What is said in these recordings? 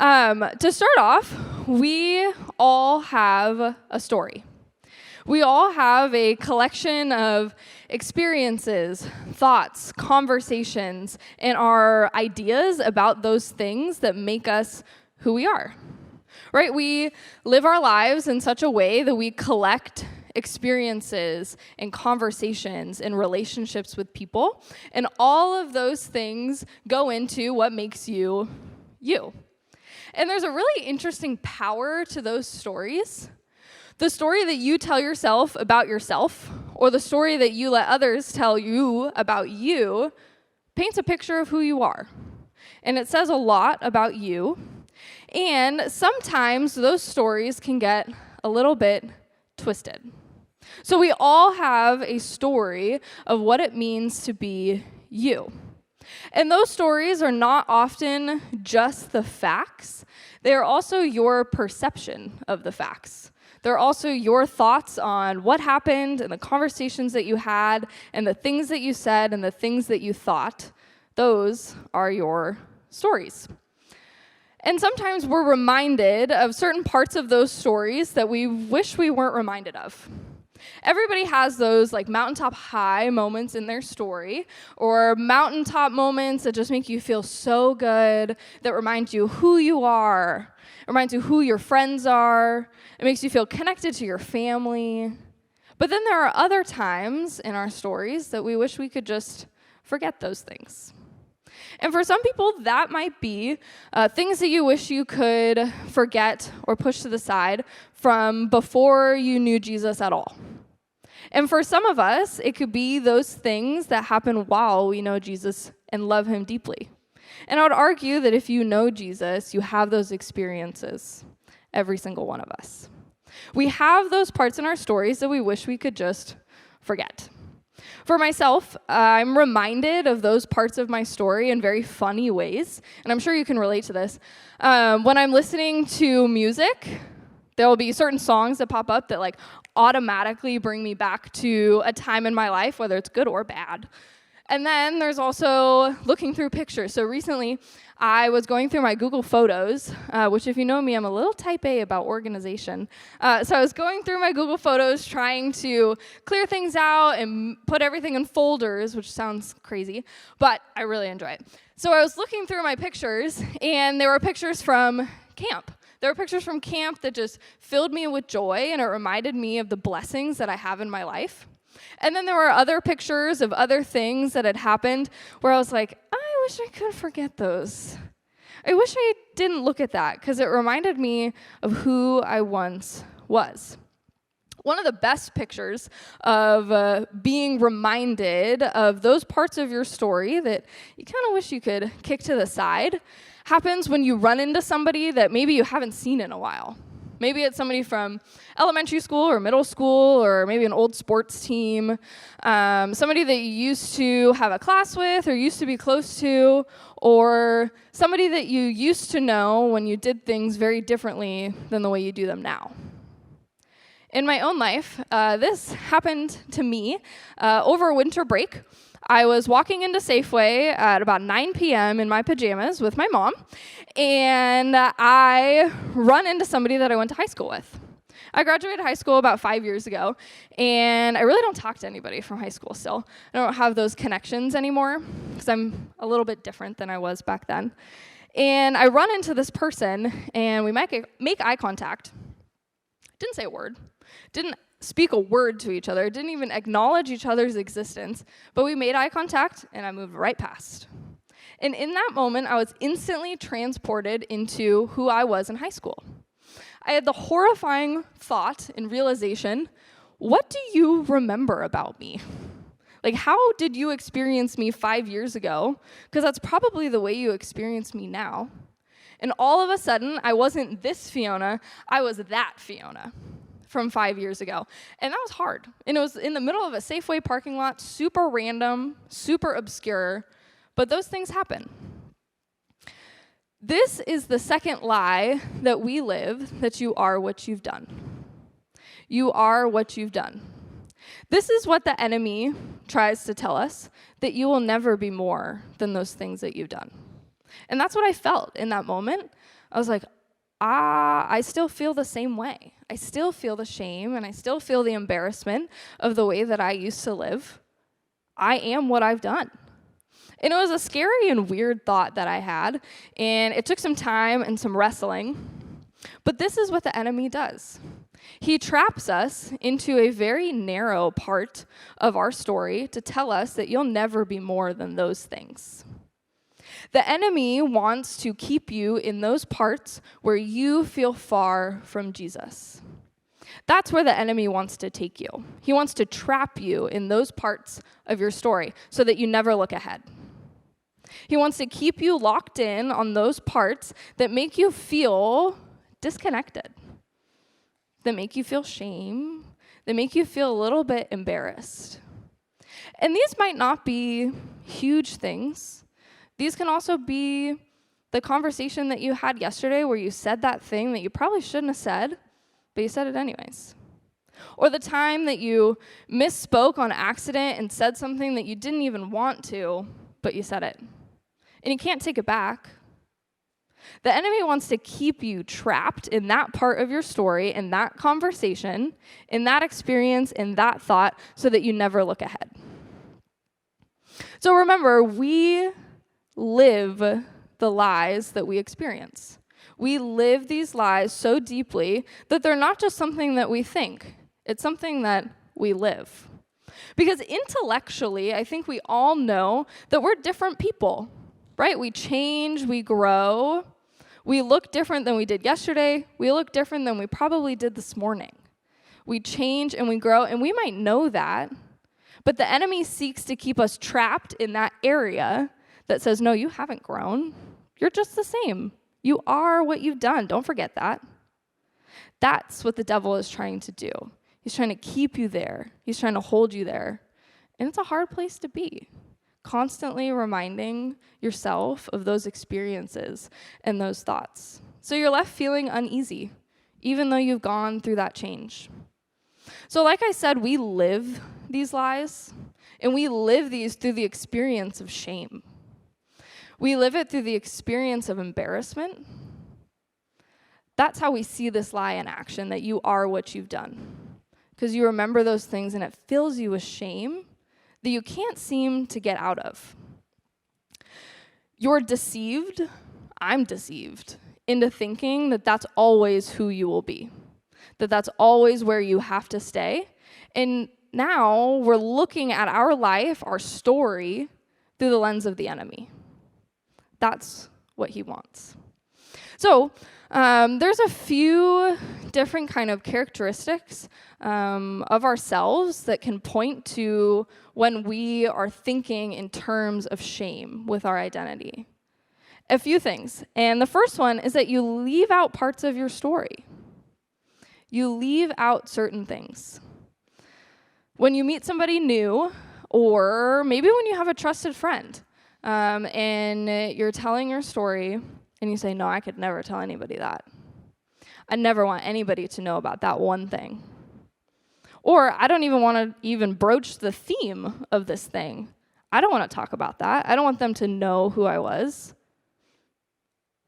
To start off, we all have a story. We all have a collection of experiences, thoughts, conversations, and our ideas about those things that make us who we are. Right? We live our lives in such a way that we collect experiences and conversations and relationships with people, and all of those things go into what makes you you. And there's a really interesting power to those stories. The story that you tell yourself about yourself, or the story that you let others tell you about you, paints a picture of who you are. And it says a lot about you. And sometimes those stories can get a little bit twisted. So we all have a story of what it means to be you. And those stories are not often just the facts. They are also your perception of the facts. They're also your thoughts on what happened and the conversations that you had and the things that you said and the things that you thought. Those are your stories. And sometimes we're reminded of certain parts of those stories that we wish we weren't reminded of. Everybody has those like mountaintop high moments in their story, or mountaintop moments that just make you feel so good, that remind you who you are, reminds you who your friends are, it makes you feel connected to your family. But then there are other times in our stories that we wish we could just forget those things. And for some people, that might be things that you wish you could forget or push to the side from before you knew Jesus at all. And for some of us, it could be those things that happen while we know Jesus and love him deeply. And I would argue that if you know Jesus, you have those experiences, every single one of us. We have those parts in our stories that we wish we could just forget. For myself, I'm reminded of those parts of my story in very funny ways, and I'm sure you can relate to this. When I'm listening to music, there will be certain songs that pop up that like automatically bring me back to a time in my life, whether it's good or bad. And then there's also looking through pictures. So recently, I was going through my Google Photos, which if you know me, I'm a little type A about organization. So I was going through my Google Photos trying to clear things out and put everything in folders, which sounds crazy, but I really enjoy it. So I was looking through my pictures, and there were pictures from camp. There were pictures from camp that just filled me with joy, and it reminded me of the blessings that I have in my life. And then there were other pictures of other things that had happened where I was like, I wish I could forget those. I wish I didn't look at that because it reminded me of who I once was. One of the best pictures of being reminded of those parts of your story that you kind of wish you could kick to the side happens when you run into somebody that maybe you haven't seen in a while. Maybe it's somebody from elementary school or middle school or maybe an old sports team, somebody that you used to have a class with or used to be close to, or somebody that you used to know when you did things very differently than the way you do them now. In my own life, this happened to me over winter break. I was walking into Safeway at about 9 p.m. in my pajamas with my mom, and I run into somebody that I went to high school with. I graduated high school about 5 years ago, and I really don't talk to anybody from high school still. I don't have those connections anymore because I'm a little bit different than I was back then. And I run into this person, and we make eye contact. Didn't say a word. Didn't speak a word to each other, didn't even acknowledge each other's existence, but we made eye contact, and I moved right past. And in that moment, I was instantly transported into who I was in high school. I had the horrifying thought and realization, what do you remember about me? Like, how did you experience me 5 years ago? Because that's probably the way you experience me now. And all of a sudden, I wasn't this Fiona, I was that Fiona from 5 years ago. And that was hard. And it was in the middle of a Safeway parking lot, super random, super obscure, but those things happen. This is the second lie that we live, that you are what you've done. You are what you've done. This is what the enemy tries to tell us, that you will never be more than those things that you've done. And that's what I felt in that moment. I was like, I still feel the same way. I still feel the shame, and I still feel the embarrassment of the way that I used to live. I am what I've done. And it was a scary and weird thought that I had, and it took some time and some wrestling. But this is what the enemy does. He traps us into a very narrow part of our story to tell us that you'll never be more than those things. The enemy wants to keep you in those parts where you feel far from Jesus. That's where the enemy wants to take you. He wants to trap you in those parts of your story so that you never look ahead. He wants to keep you locked in on those parts that make you feel disconnected, that make you feel shame, that make you feel a little bit embarrassed. And these might not be huge things. These can also be the conversation that you had yesterday where you said that thing that you probably shouldn't have said, but you said it anyways. Or the time that you misspoke on accident and said something that you didn't even want to, but you said it. And you can't take it back. The enemy wants to keep you trapped in that part of your story, in that conversation, in that experience, in that thought, so that you never look ahead. So remember, we live the lies that we experience. We live these lies so deeply that they're not just something that we think. It's something that we live. Because intellectually, I think we all know that we're different people, right? We change, we grow. We look different than we did yesterday. We look different than we probably did this morning. We change and we grow, and we might know that, but the enemy seeks to keep us trapped in that area that says, no, you haven't grown. You're just the same. You are what you've done. Don't forget that. That's what the devil is trying to do. He's trying to keep you there. He's trying to hold you there. And it's a hard place to be. Constantly reminding yourself of those experiences and those thoughts. So you're left feeling uneasy, even though you've gone through that change. So like I said, we live these lies, and we live these through the experience of shame. We live it through the experience of embarrassment. That's how we see this lie in action, that you are what you've done. Because you remember those things, and it fills you with shame that you can't seem to get out of. You're deceived, I'm deceived, into thinking that that's always who you will be, that that's always where you have to stay. And now we're looking at our life, our story, through the lens of the enemy. That's what he wants. So there's a few different kind of characteristics of ourselves that can point to when we are thinking in terms of shame with our identity. A few things. And the first one is that you leave out parts of your story. You leave out certain things. When you meet somebody new, or maybe when you have a trusted friend, and you're telling your story, and you say, no, I could never tell anybody that. I never want anybody to know about that one thing. Or I don't even want to even broach the theme of this thing. I don't want to talk about that. I don't want them to know who I was.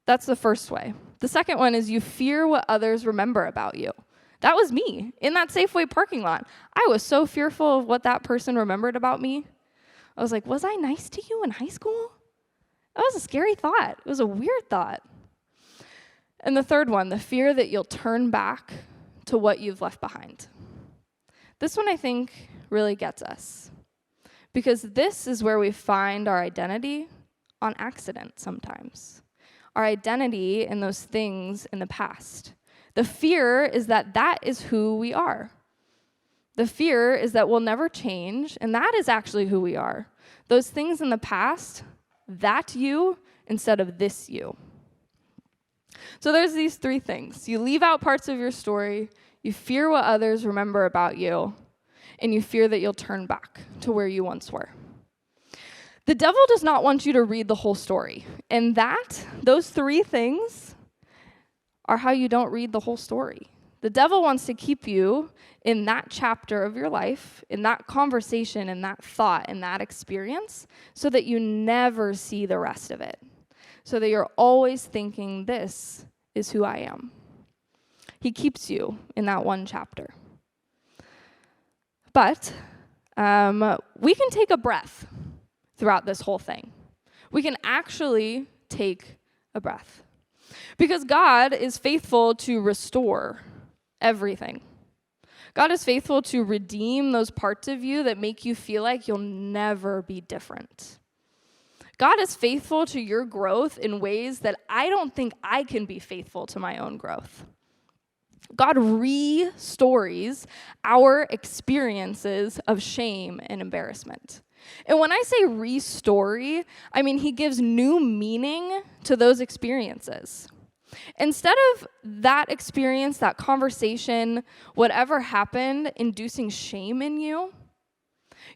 That's the first way. The second one is you fear what others remember about you. That was me in that Safeway parking lot. I was so fearful of what that person remembered about me. I was like, was I nice to you in high school? That was a scary thought. It was a weird thought. And the third one, the fear that you'll turn back to what you've left behind. This one, I think, really gets us. Because this is where we find our identity on accident sometimes. Our identity in those things in the past. The fear is that that is who we are. The fear is that we'll never change, and that is actually who we are. Those things in the past, that you instead of this you. So there's these three things. You leave out parts of your story, you fear what others remember about you, and you fear that you'll turn back to where you once were. The devil does not want you to read the whole story, and those three things are how you don't read the whole story. The devil wants to keep you in that chapter of your life, in that conversation, in that thought, in that experience, so that you never see the rest of it. So that you're always thinking this is who I am. He keeps you in that one chapter. But we can take a breath throughout this whole thing. We can actually take a breath. Because God is faithful to restore everything. God is faithful to redeem those parts of you that make you feel like you'll never be different. God is faithful to your growth in ways that I don't think I can be faithful to my own growth. God restores our experiences of shame and embarrassment. And when I say restory, I mean he gives new meaning to those experiences. Instead of that experience, that conversation, whatever happened, inducing shame in you,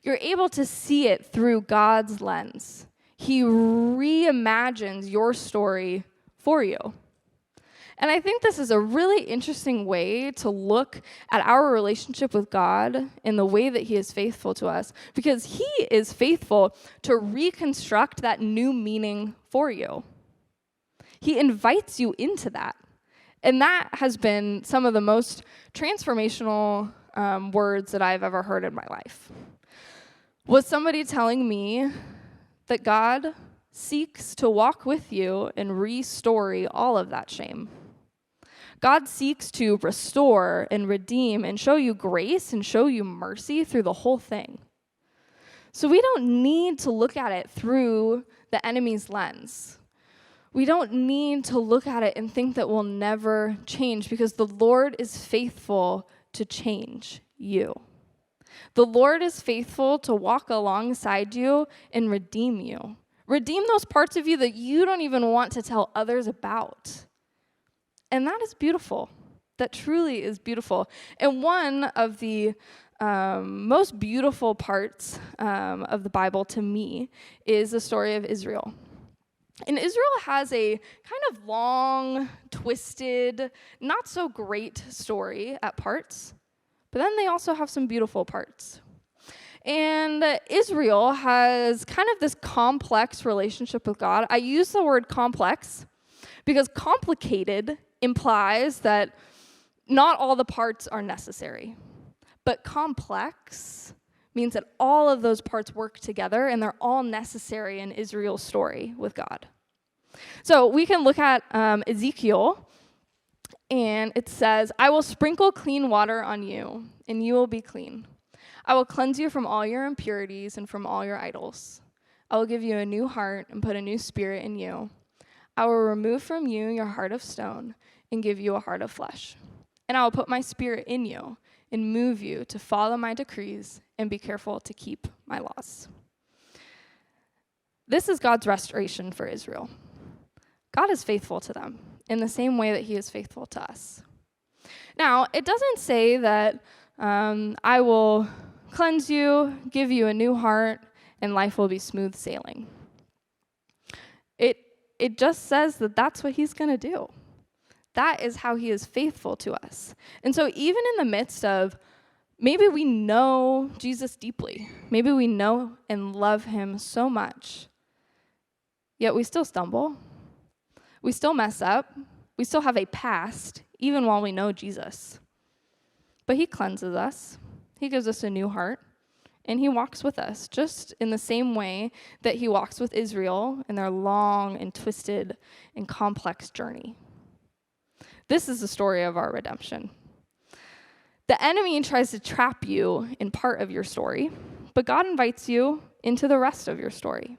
you're able to see it through God's lens. He reimagines your story for you. And I think this is a really interesting way to look at our relationship with God in the way that he is faithful to us, because he is faithful to reconstruct that new meaning for you. He invites you into that. And that has been some of the most transformational words that I've ever heard in my life. Was somebody telling me that God seeks to walk with you and restory all of that shame. God seeks to restore and redeem and show you grace and show you mercy through the whole thing. So we don't need to look at it through the enemy's lens. We don't need to look at it and think that we'll never change, because the Lord is faithful to change you. The Lord is faithful to walk alongside you and redeem you. Redeem those parts of you that you don't even want to tell others about. And that is beautiful. That truly is beautiful. And one of the most beautiful parts of the Bible to me is the story of Israel. And Israel has a kind of long, twisted, not so great story at parts, but then they also have some beautiful parts. And Israel has kind of this complex relationship with God. I use the word complex because complicated implies that not all the parts are necessary. But complex means that all of those parts work together and they're all necessary in Israel's story with God. So we can look at Ezekiel, and it says, I will sprinkle clean water on you, and you will be clean. I will cleanse you from all your impurities and from all your idols. I will give you a new heart and put a new spirit in you. I will remove from you your heart of stone and give you a heart of flesh. And I will put my spirit in you and move you to follow my decrees and be careful to keep my laws. This is God's restoration for Israel. God is faithful to them in the same way that he is faithful to us. Now, it doesn't say that I will cleanse you, give you a new heart, and life will be smooth sailing. It just says that that's what he's going to do. That is how he is faithful to us. And so even in the midst of maybe we know Jesus deeply, maybe we know and love him so much, yet we still stumble, we still mess up, we still have a past, even while we know Jesus. But he cleanses us, he gives us a new heart, and he walks with us, just in the same way that he walks with Israel in their long and twisted and complex journey. This is the story of our redemption. The enemy tries to trap you in part of your story, but God invites you into the rest of your story.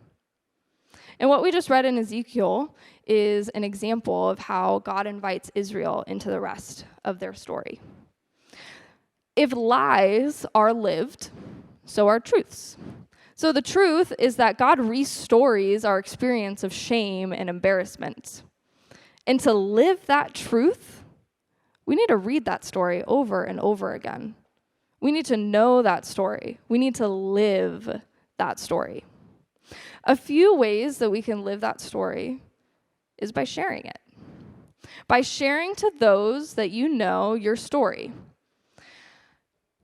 And what we just read in Ezekiel is an example of how God invites Israel into the rest of their story. If lies are lived, so are truths. So the truth is that God restores our experience of shame and embarrassment. And to live that truth, we need to read that story over and over again. We need to know that story. We need to live that story. A few ways that we can live that story is by sharing it. By sharing to those that you know your story.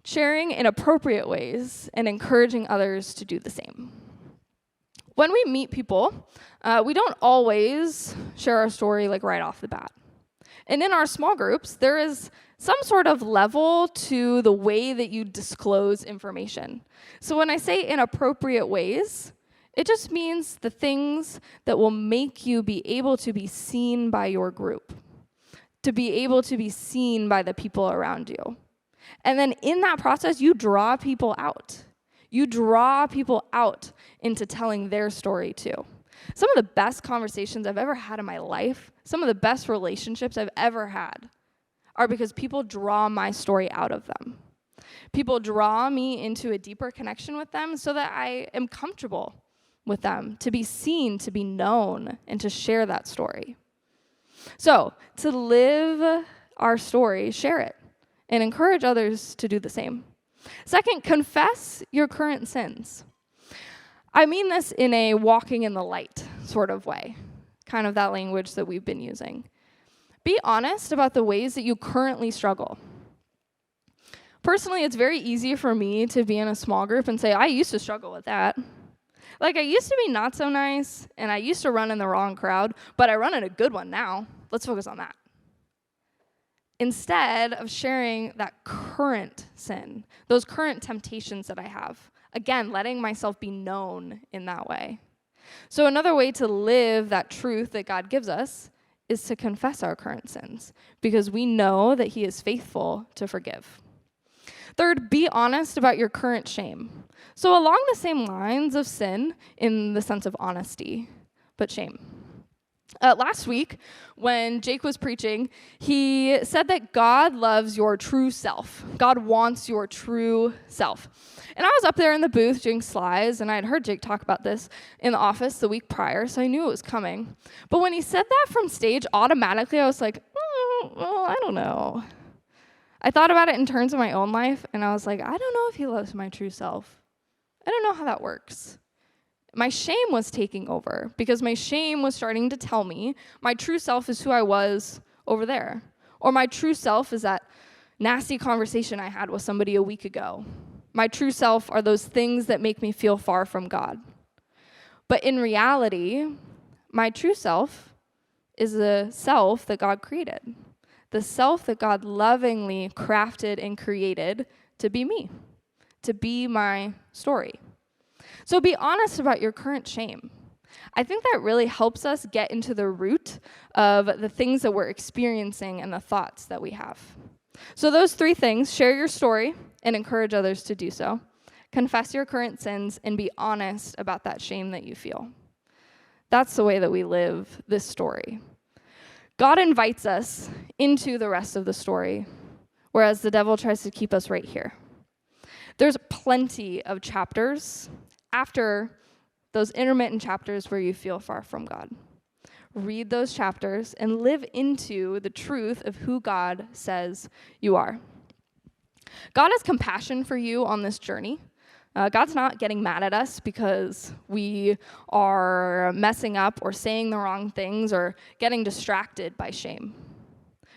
Sharing in appropriate ways and encouraging others to do the same. When we meet people, we don't always share our story like right off the bat. And in our small groups, there is some sort of level to the way that you disclose information. So when I say inappropriate ways, it just means the things that will make you be able to be seen by your group, to be able to be seen by the people around you. And then in that process, you draw people out. You draw people out into telling their story too. Some of the best conversations I've ever had in my life, some of the best relationships I've ever had, are because people draw my story out of them. People draw me into a deeper connection with them so that I am comfortable with them, to be seen, to be known, and to share that story. So, to live our story, share it, and encourage others to do the same. Second, confess your current sins. I mean this in a walking in the light sort of way, kind of that language that we've been using. Be honest about the ways that you currently struggle. Personally, it's very easy for me to be in a small group and say, I used to struggle with that. Like, I used to be not so nice, and I used to run in the wrong crowd, but I run in a good one now. Let's focus on that. Instead of sharing that current sin, those current temptations that I have, again, letting myself be known in that way. So another way to live that truth that God gives us is to confess our current sins, because we know that He is faithful to forgive. Third, be honest about your current shame. So along the same lines of sin, in the sense of honesty, but shame. Last week, when Jake was preaching, he said that God loves your true self. God wants your true self. And I was up there in the booth doing slides, and I had heard Jake talk about this in the office the week prior, so I knew it was coming. But when he said that from stage, automatically I was like, well, I don't know. I thought about it in terms of my own life, and I was like, I don't know if He loves my true self. I don't know how that works. My shame was taking over because my shame was starting to tell me my true self is who I was over there. Or my true self is that nasty conversation I had with somebody a week ago. My true self are those things that make me feel far from God. But in reality, my true self is the self that God created. The self that God lovingly crafted and created to be me, to be my story. So be honest about your current shame. I think that really helps us get into the root of the things that we're experiencing and the thoughts that we have. So those three things: share your story and encourage others to do so. Confess your current sins and be honest about that shame that you feel. That's the way that we live this story. God invites us into the rest of the story, whereas the devil tries to keep us right here. There's plenty of chapters after those intermittent chapters where you feel far from God. Read those chapters and live into the truth of who God says you are. God has compassion for you on this journey. God's not getting mad at us because we are messing up or saying the wrong things or getting distracted by shame.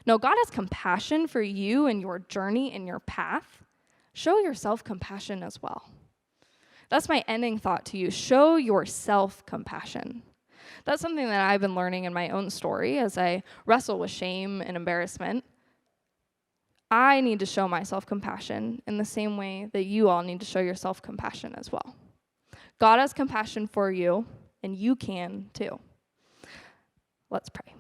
No, God has compassion for you and your journey and your path. Show yourself compassion as well. That's my ending thought to you. Show yourself compassion. That's something that I've been learning in my own story as I wrestle with shame and embarrassment. I need to show myself compassion in the same way that you all need to show yourself compassion as well. God has compassion for you, and you can too. Let's pray.